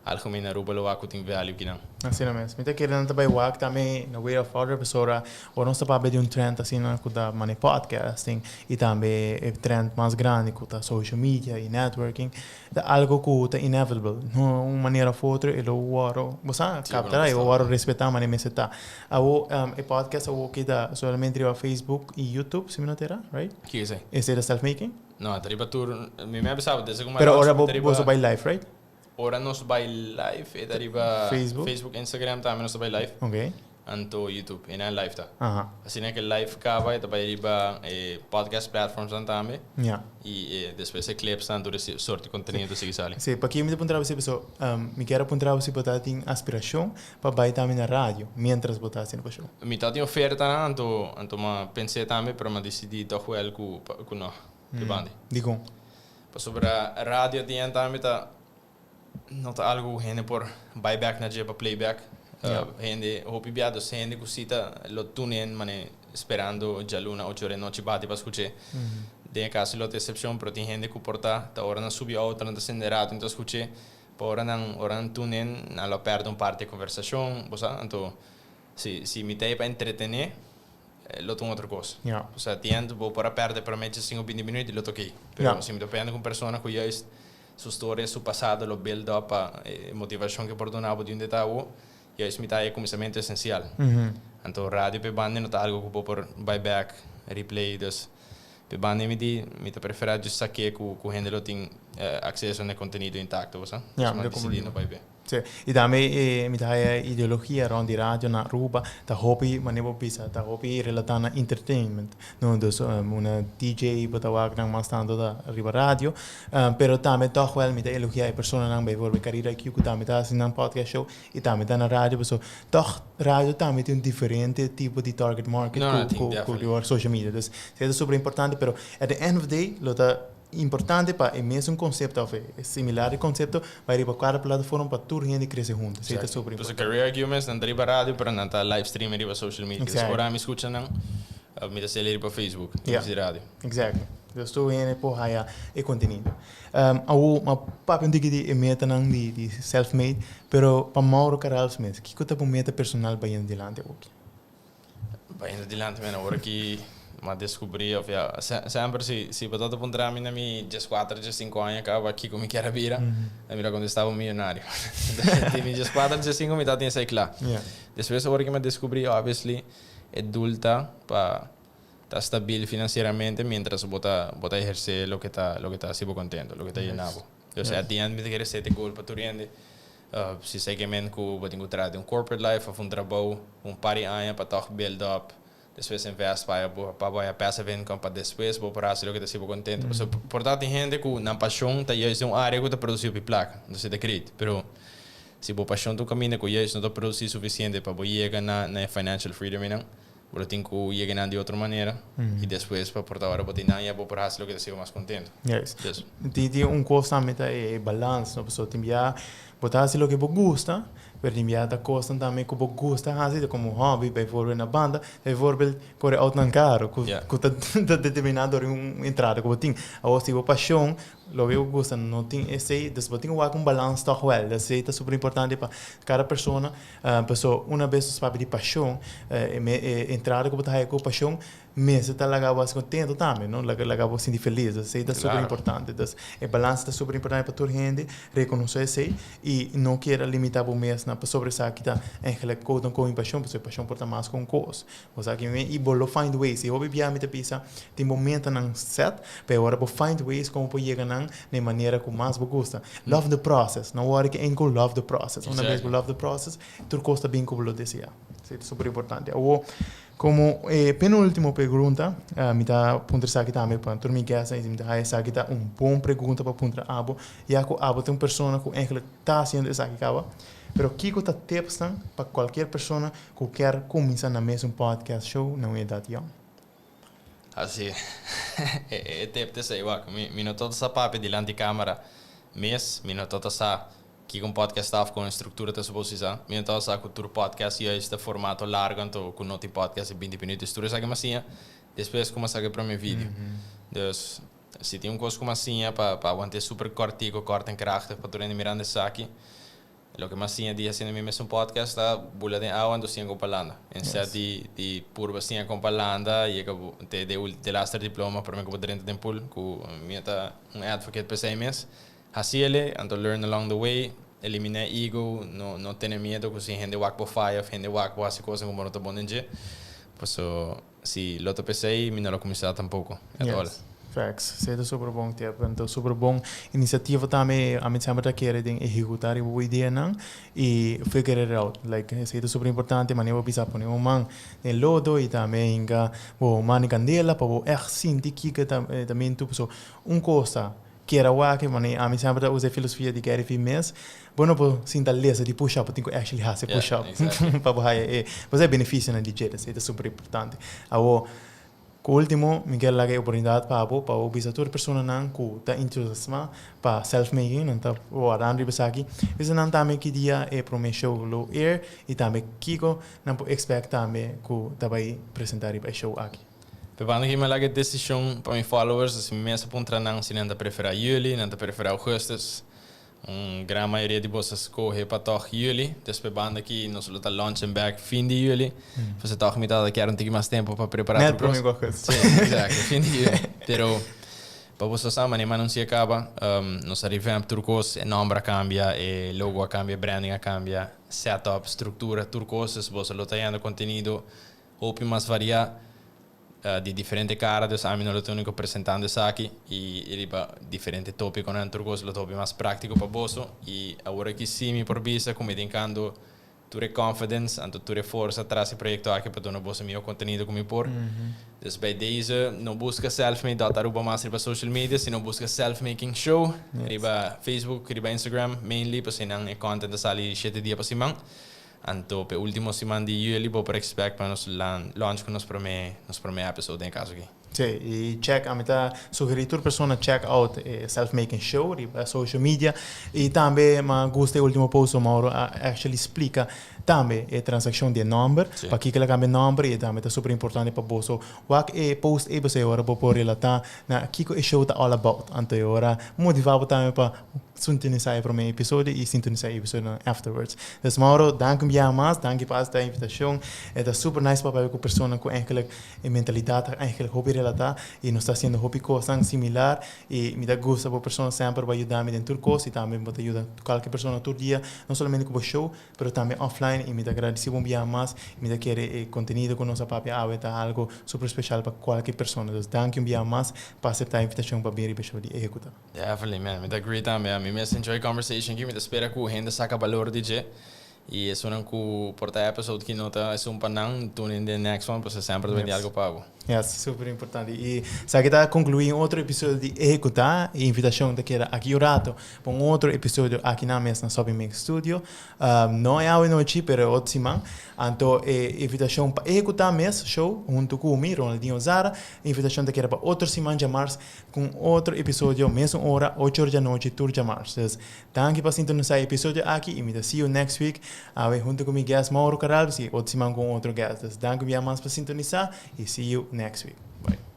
algo na Aruba lo que tem value aqui não. Assim mesmo. Me tá querendo também work também na way of other pessoa, ou não está para de trend assim na com da money podcasting e também trend mais grande com da social media e networking, é algo que é inevitable. Uma maneira ou outra ele o você captar e o respeitar mas nem se tá. O podcast o que dá somente no Facebook e YouTube, se me notera, right? Que é? Esse é self making? Não, tá riba tour, me pensava desde como pero ora você vai live, right? Ora nos by live, é dariba Facebook, Instagram também nos by live. Okay. anto YouTube, e na live tá. Aha. Assim é que live acaba, e também riba podcast platforms também, Yeah. e depois se clips tanto esse sorte de conteúdo se sale. Sim, para que me apontar você pessoa, me quero apontar você botar tem aspiração para vai também na rádio, mientras botar assim no show. Mi tá tem oferta anto ma pensei também, pero ma decidi to well ku no, de bandi. Digo. Pues sobre a radio tinha também tá não tá algo gente por buyback na jepa playback. Gente hopi biado gente cosita lo tunen mane esperando já luna 8 horas noite bate para escutar. De caso lo decepção, pero tem gente que porta tá hora na subir outra na descenderato então escutar. Por oran tunen na lo perde parte da conversação, bosa, então se me tem para entretener lo tengo outra coisa. Yeah. O sea, tiendo vou para perder para menos 5 20 minutos e lo toquei. Pero se me depende com pessoa que já é sua história, seu passado, lo build up a motivação que perdonava de detalhe, e isso me tá aí começamento essencial. Então rádio pe bande não tá algo que vou por buyback, replay, dus pe bande me tá preferado just saque com gente lo tem acesso a conteúdo intacto, você? Yeah, mas decidi não vai ver. Sì, e da me mi dà ideologia around di radio na ruba da hobby ma ne bisa da hobby relatana entertainment no dus una DJ botawag nang mas tanto da riba radio pero tame toch wel mi da ideologia e persona nang be vor carriera que ku tame da sin podcast show e tame da na radio so toch radio tame tem un differente tipo di target market con your social media dus è super importante pero at the end of the day lo da importante para o mesmo conceito é similar ao conceito vai ir para cada plataforma para tudo gente crescer junto isso é super importante. Então career arguments não driba rádio para não tá live stream riba social media. Agora me escuta não me dá ir para Facebook e rádio. Exactly. Eu estou indo por aí e conteúdo. Uma papo de meta não de self made, pero para Mauro Carlos mesmo que coisa para meta personal vai indo adiante hoje. Vai indo adiante mano agora que ma descobri sempre se botato puntrami na mi 4 5 anos acaba aqui como que era vira a mira quando estava milionário de mi 4 5 mi tinha sei lá depois agora que me descobri obviously adulta para estar stabil financeiramente mientras bota exercer lo que está sibo contento lo que está llenado o sea tiene me querer ser de gol para turende se sei que men ku botingo trade um corporate life of trabalho pari anos para toch build up depois investe para a passive income para depois vou para assim o que está sibo contento portanto tem gente que na paixão tá é uma área que está produzindo placa não sei de crédito pero se vou paixão tu caminha com isso não está produzindo suficiente para chegar na financial freedom não vou ter que chegar de outra maneira e depois para portar agora botar na vou para assim o que está sibo mais contento yes tem coisa também é balance não pessoa tem botar assim o que você gosta per inviata costa também que você gosta assim como hobby por exemplo na banda por exemplo corre out nan caro que tá determinado entrada que você tem ou se você paixão lo que você gosta não tem esse depois tem um balance toch well isso é super importante para cada pessoa uma vez você sabe de paixão entrada que você tem com paixão mas você está lá contento também não lá você feliz isso é super importante então o balance é super importante para toda gente reconhecer isso e não querer limitar o mês na sobre essa que está eigenlijk com paixão porque paixão porta mais com coisa você que e bolo find ways e hobby bia me te pisa tem momento não set para agora vou find ways como pode chegar de maneira que mais você gosta love the process não hora que enco love the process uma vez que love the process tu costa bem como lo deseja isso é super importante ou como penúltima pergunta me dá apontar aqui também para turma que essa me dá essa aqui bom pergunta para apontar abo e a abo tem uma pessoa que eigenlijk está fazendo essa aqui acaba pero que está tips para qualquer pessoa que quer começar na mesmo podcast show não é idade young assim é tempo de sair o me não todo essa papo de lante câmera mês me não todo essa que com podcast staff com estrutura da suposição me não todo com tour podcast e este formato largo então com noti podcast 20 minutos tudo isso que assim depois começar a para meu vídeo então se tem coisa como assim para aguentar super cortico corta em caráter para turende mirando isso aqui lo que más tinha dia sendo mesmo podcast está bula de agua ando sem compalanda em set de purba sem compalanda e que de laster diploma para me que dentro de pool com minha tá advocate para 6 meses assim ele ando learn along the way eliminar ego não ter medo que se gente walk fire gente walk assim coisa como não tá bom ninja por isso se lo to pensei me não lo começar tampouco é all Facts. Isso é super bom tempo. Então, super bom iniciativa também. A gente sempre quer executar a boa ideia não e figure it out. Like, isso é super importante. Mas eu preciso pôr um man no lodo e também inga o man candela para o sentir que também tu so coisa que era o que mas a mim sempre usa a filosofia de Gary Vee mesmo. Bueno, por sinta lesa de push up, tem que actually fazer push up para baixar. Mas é benefício na DJ, isso é super importante. Agora por último, Miguel lagi oportunidade para o visitor persona não que está entusiasmado para self-making, não está o arranjo besaki. Isso não também que dia é promessão lo air e também Kiko não pode expect também que tá vai apresentar o show aqui. Bepaalde que me lage decisão para meus followers, se me mesa pontra não se não prefere julho, não prefere agosto. Grande maioria de vocês corre para tocar julho, depois banda aqui nós vamos estar launching back fim de julho. Você toca metade quer ter mais tempo para preparar tudo. Net para mim sim, exato, fim de julho. Pero para vocês sabem, mas não se acaba. Nós revamp turcos, o nome cambia, o logo cambia, branding cambia, setup, estrutura, turcos, você lo tendo conteúdo, ou mais variar. De diferentes caras, então a mim não estou único apresentando isso aqui e ele para diferentes tópicos, não turcos, o tópico mais prático para você e agora que sim me provisa como indicando tu confidence, anto tu força atrás do projeto aqui para tornar você meu conteúdo como por. Então bij deze não busca self-made data ruba mais para social media, se não busca self-making show, riba Facebook, riba Instagram, mainly para se não é content sali 7 dias para semana. Anto pe último semana de julho vou para expect para nos launch com nos prome episode em caso aqui. Sim, e check a meta sugerir toda pessoa check out self-making show e social media e também mas gostei último post o Mauro actually explica também a transação de number para que ela cambie number e também é super importante para você o que post e você agora para relatar na que o show tá all about então agora motivar também para sintonizar para o meu episódio e sintonizar o episódio afterwards. Então Mauro, danke bien mais, danke por esta invitação. É super nice para ver com pessoa com eigenlijk mentalidade, eigenlijk hobby relatar e nós está fazendo hobby coisas similar e me dá gosto para pessoa sempre para ajudar-me em tudo coisa e também para ajudar qualquer pessoa todo dia, não somente com o show, mas também offline e me dá agradecer um dia mais e me dá querer conteúdo com nossa papia tá algo super especial para qualquer pessoa. Então danke um dia mais para aceitar a invitação para vir e para executar. Definitely, man. Me dá great também. Me enjoy conversation aqui, me espera que o gente saca valor DJ e isso não que por ter episode que nota é panang tune in the next one para sempre vender algo pago. Yes, super importante. E se aqui está concluindo outro episódio de executar e invitação de que era aqui o rato para outro episódio aqui na mesa na Shopping Mix Studio. Não é a noite, mas outra semana. Então, invitação para executar mesmo show junto com o Ronaldinho Zara. Invitação de que era para outra semana de março com outro episódio, mesma hora, 8 horas da noite, tour de março. Então, danke para sintonizar o episódio aqui e me see you next week. Junto com o meu guest Mauro Caralho e outra semana com outro guest. Danke mais para sintonizar e see you next week. Bye.